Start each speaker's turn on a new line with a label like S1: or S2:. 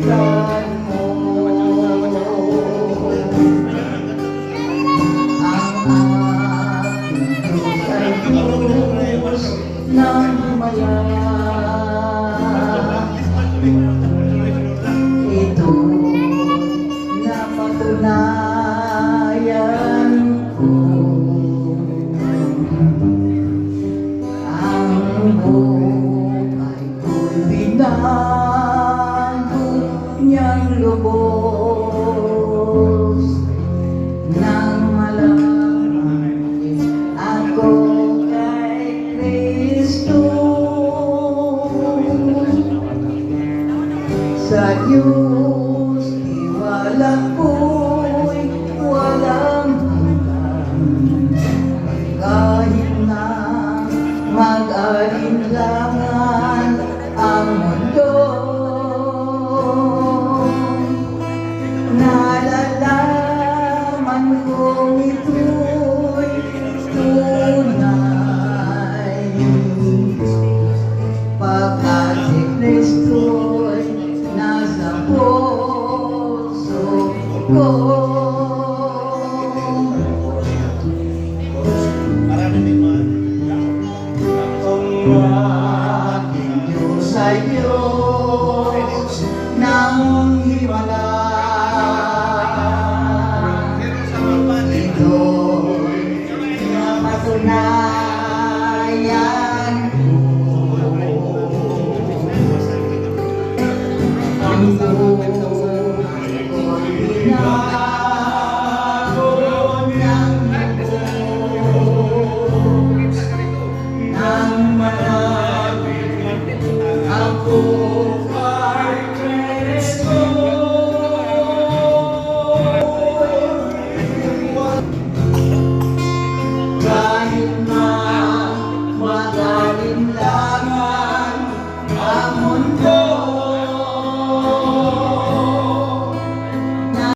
S1: Balikan mo ang aking Diyos ng Himala. Ito na patunayan ko ang buhay ko'y binago niyang lubos nang malaman ako kay Kristo. Sa Diyos tiwala ko'y walang hanggan, kahit na mag-alinlangan ang mundo. Nalalaman kong ito'y tunay, pagkat si Kristo'y nasa puso ko. Ang aking Diyos ay Diyos ng Himala. Ito'y napatunayan ko. Ang buhay ko'y binago ng lubos nang malapit ako kay Kristo. Kahit na mag-alinlangan ang mundo,